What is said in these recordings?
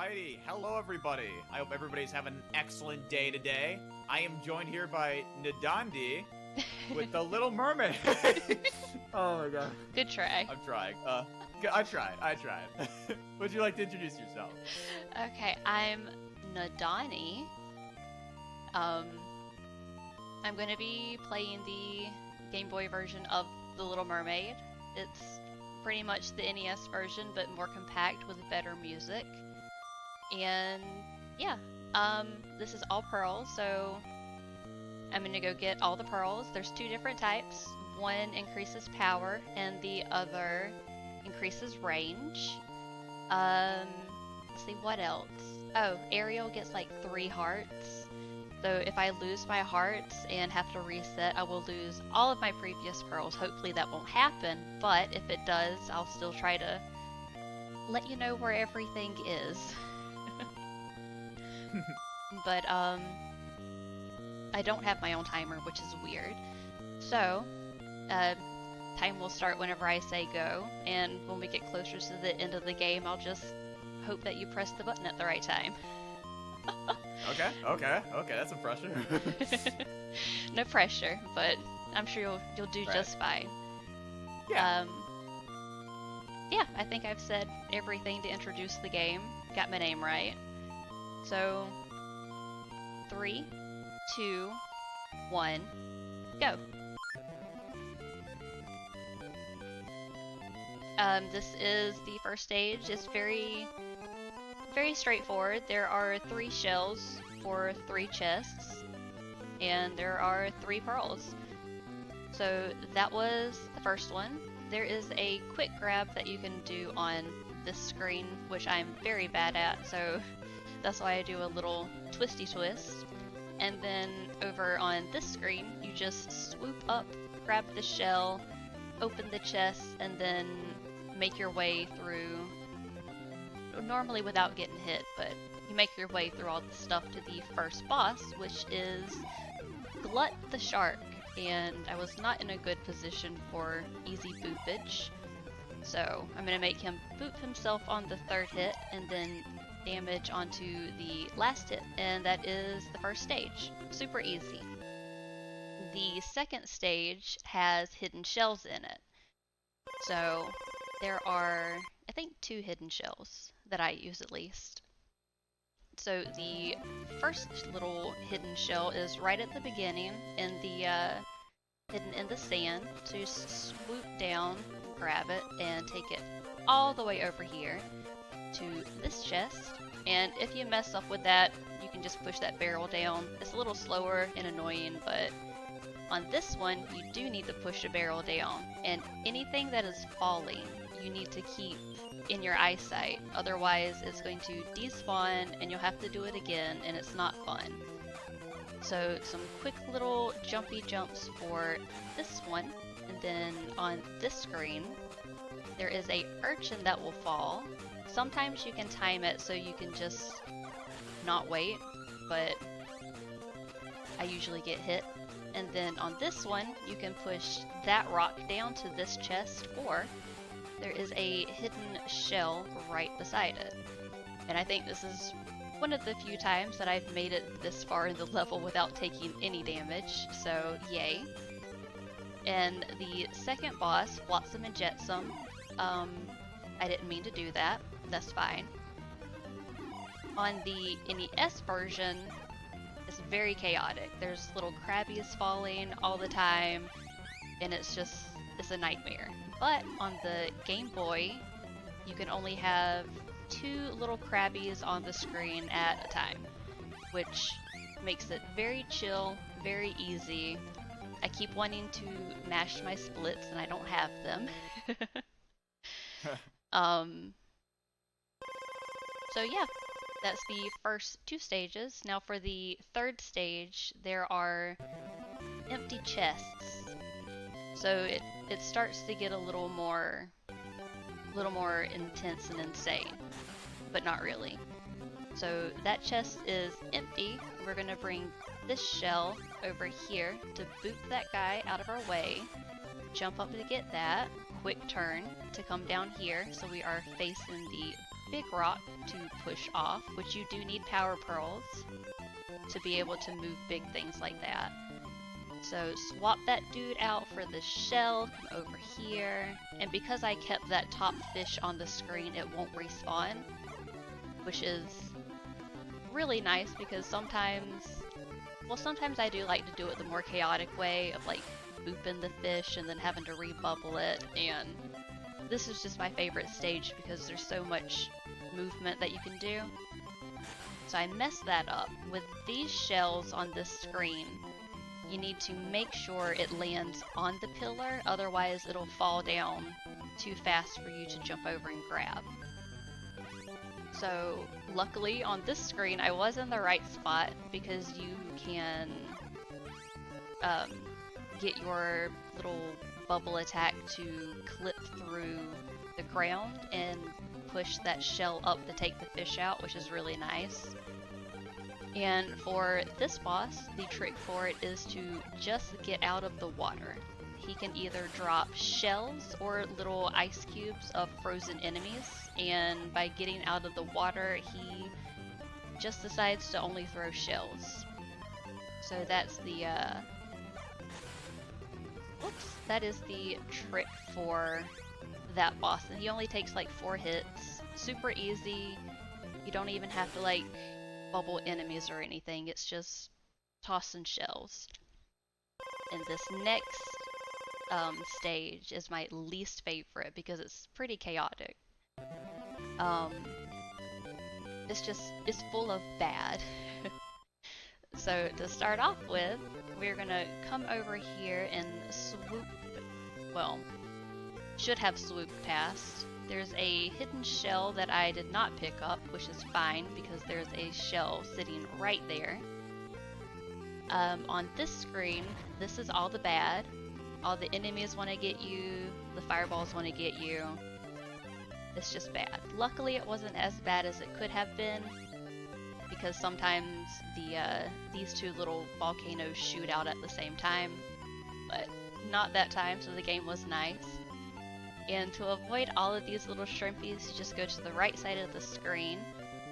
Alrighty, hello everybody. I hope everybody's having an excellent day today. I am joined here by nydanii with the Little Mermaid. Oh my god. Good try. I'm trying. I tried. Would you like to introduce yourself? Okay, I'm nydanii. I'm gonna be playing the Game Boy version of The Little Mermaid. It's pretty much the NES version, but more compact with better music. And yeah, this is all pearls, so I'm gonna go get all the pearls. There's two different types. One increases power, and the other increases range. Let's see, what else? Oh, Ariel gets like 3 hearts. So if I lose my hearts and have to reset, I will lose all of my previous pearls. Hopefully that won't happen, but if it does, I'll still try to let you know where everything is. But I don't have my own timer, which is weird. So time will start whenever I say go, and when we get closer to the end of the game, I'll just hope that you press the button at the right time. Okay, that's some pressure. No pressure, but I'm sure you'll do just fine. Yeah. Yeah, I think I've said everything to introduce the game. Got my name right. So 3, 2, 1, go. This is the first stage. It's very straightforward. There are 3 shells for 3 chests, and there are 3 pearls. So that was the first one. There is a quick grab that you can do on this screen, which I'm very bad at, so that's why I do a little twisty twist. And then over on this screen, you just swoop up, grab the shell, open the chest, and then make your way through, normally without getting hit, but you make your way through all the stuff to the first boss, which is Glut the Shark. And I was not in a good position for easy boopage, so I'm going to make him boop himself on the 3rd hit and then damage onto the last hit, and that is the first stage. Super easy. The second stage has hidden shells in it. So there are, I think, 2 hidden shells that I use at least. So the first little hidden shell is right at the beginning in the hidden in the sand. So you just swoop down, grab it, and take it all the way over here to this chest. And if you mess up with that, you can just push that barrel down. It's a little slower and annoying, but on this one, you do need to push the barrel down. And anything that is falling, you need to keep in your eyesight. Otherwise, it's going to despawn and you'll have to do it again, and it's not fun. So some quick little jumpy jumps for this one. And then on this screen, there is a urchin that will fall. Sometimes you can time it so you can just not wait, but I usually get hit. And then on this one, you can push that rock down to this chest, or there is a hidden shell right beside it. And I think this is one of the few times that I've made it this far in the level without taking any damage, so yay. And the second boss, Flotsam and Jetsam, I didn't mean to do that, that's fine. On the NES version, it's very chaotic. There's little crabbies falling all the time, and it's a nightmare. But on the Game Boy, you can only have 2 little crabbies on the screen at a time, which makes it very chill, very easy. I keep wanting to mash my splits and I don't have them. So yeah, that's the first 2 stages. Now for the 3rd stage, there are empty chests. So it starts to get a little more intense and insane, but not really. So that chest is empty. We're gonna bring this shell over here to boot that guy out of our way, jump up to get that, quick turn to come down here so we are facing the big rock to push off, which you do need power pearls to be able to move big things like that. So swap that dude out for the shell, come over here, and because I kept that top fish on the screen, it won't respawn, which is really nice because sometimes I do like to do it the more chaotic way of like booping the fish and then having to rebubble it, and this is just my favorite stage because there's so much movement that you can do. So I messed that up. With these shells on this screen, you need to make sure it lands on the pillar, otherwise it'll fall down too fast for you to jump over and grab. So luckily on this screen I was in the right spot because you can get your little bubble attack to clip through the ground and push that shell up to take the fish out, which is really nice. And for this boss, the trick for it is to just get out of the water. He can either drop shells or little ice cubes of frozen enemies, and by getting out of the water, he just decides to only throw shells. So that's the, that is the trick for that boss, and he only takes like 4 hits. Super easy. You don't even have to like bubble enemies or anything, it's just tossing shells. And this next stage is my least favorite because it's pretty chaotic. It's full of bad. So to start off with, we're gonna come over here and swoop, well, should have swooped past. There's a hidden shell that I did not pick up, which is fine because there's a shell sitting right there. On this screen, this is all the bad. All the enemies want to get you, the fireballs want to get you. It's just bad. Luckily it wasn't as bad as it could have been because sometimes these two little volcanoes shoot out at the same time, but not that time, so the game was nice. And to avoid all of these little shrimpies, you just go to the right side of the screen.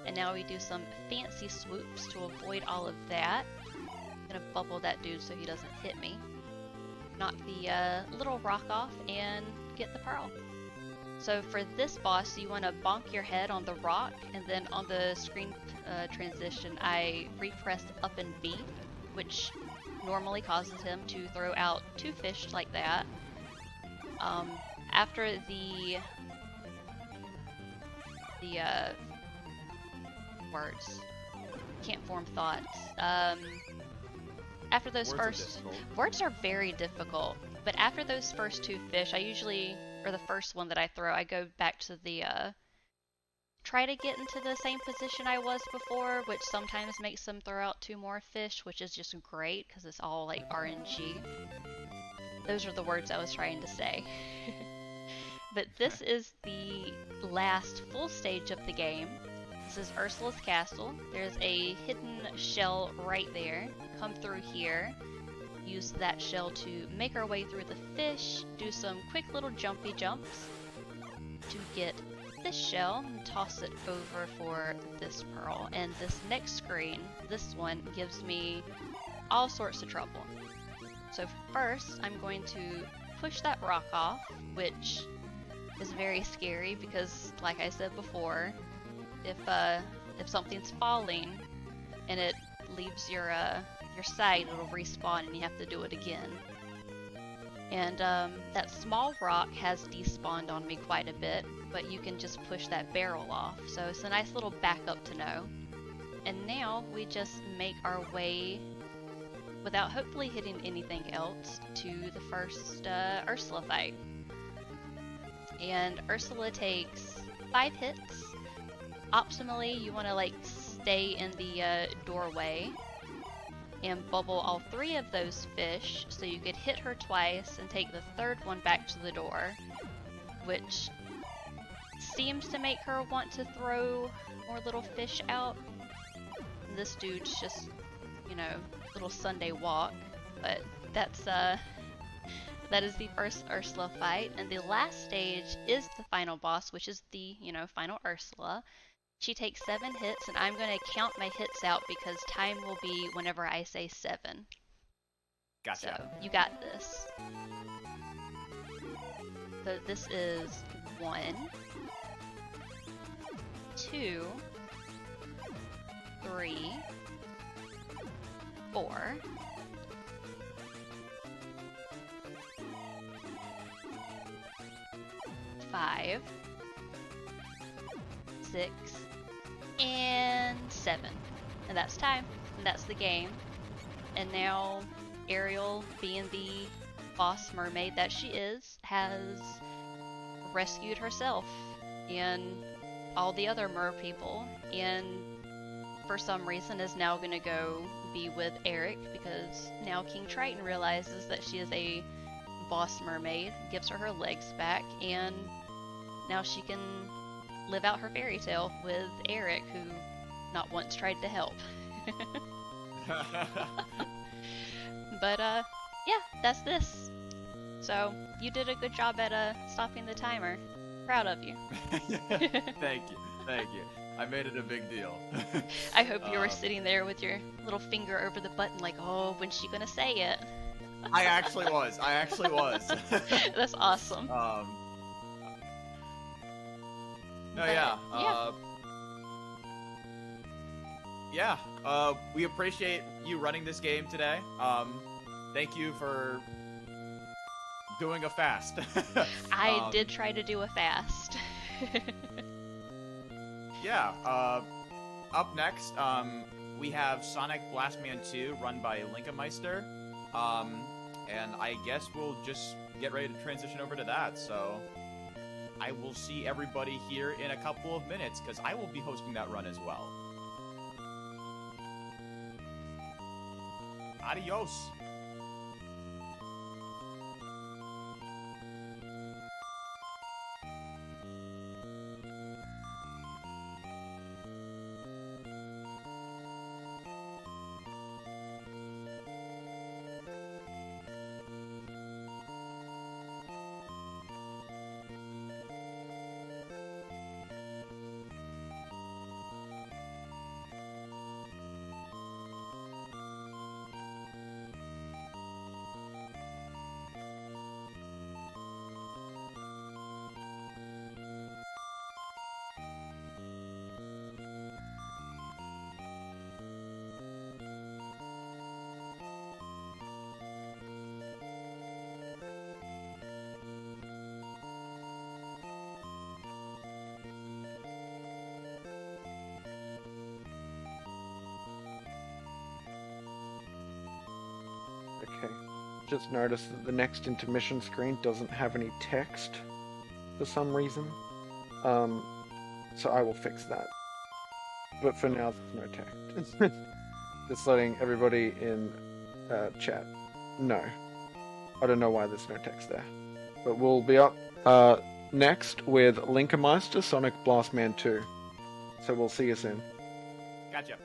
And now we do some fancy swoops to avoid all of that. I'm gonna bubble that dude so he doesn't hit me. Knock the little rock off and get the pearl. So for this boss, you want to bonk your head on the rock, and then on the screen transition, I repressed up and B, which normally causes him to throw out 2 fish like that. After the words, can't form thoughts. After those words are very difficult, but after those first 2 fish, I usually, or the first one that I throw, I go back to the try to get into the same position I was before, which sometimes makes them throw out 2 more fish, which is just great because it's all like RNG. Those are the words I was trying to say. But this is the last full stage of the game. This is Ursula's castle. There's a hidden shell right there. Come through here, use that shell to make our way through the fish, do some quick little jumpy jumps to get this shell, and toss it over for this pearl. And this next screen, this one, gives me all sorts of trouble. So first, I'm going to push that rock off, which is very scary because, like I said before, if something's falling and it leaves your side, it'll respawn and you have to do it again. And that small rock has despawned on me quite a bit, but you can just push that barrel off, so it's a nice little backup to know. And now we just make our way, without hopefully hitting anything else, to the first Ursula fight. And Ursula takes 5 hits. Optimally, you want to like stay in the doorway and bubble all 3 of those fish so you could hit her twice and take the 3rd one back to the door, which seems to make her want to throw more little fish out. This dude's just, you know, little Sunday walk, but that's that is the first Ursula fight, and the last stage is the final boss, which is the, final Ursula. She takes 7 hits, and I'm going to count my hits out because time will be whenever I say 7. Gotcha. So, you got this. So this is 1, 2, 3, 4, 5, 6, and 7. And that's time. And that's the game. And now Ariel, being the boss mermaid that she is, has rescued herself and all the other mer people, and for some reason is now gonna go be with Eric because now King Triton realizes that she is a boss mermaid, gives her legs back, and now she can live out her fairy tale with Eric, who not once tried to help. But yeah, that's this. So you did a good job at stopping the timer. Proud of you. Thank you. I made it a big deal. I hope you were sitting there with your little finger over the button like, oh, when's she gonna say it? I actually was. That's awesome. No, But, yeah. We appreciate you running this game today. Thank you for doing a fast. I did try to do a fast. Yeah. Up next, we have Sonic Blastman 2, run by Linkemeister. And I guess we'll just get ready to transition over to that. So I will see everybody here in a couple of minutes, because I will be hosting that run as well. Adios. Okay. Just noticed that the next intermission screen doesn't have any text for some reason. So I will fix that. But for now, there's no text. Just letting everybody in chat know. I don't know why there's no text there. But we'll be up next with Linkemeister Sonic Blastman 2. So we'll see you soon. Gotcha.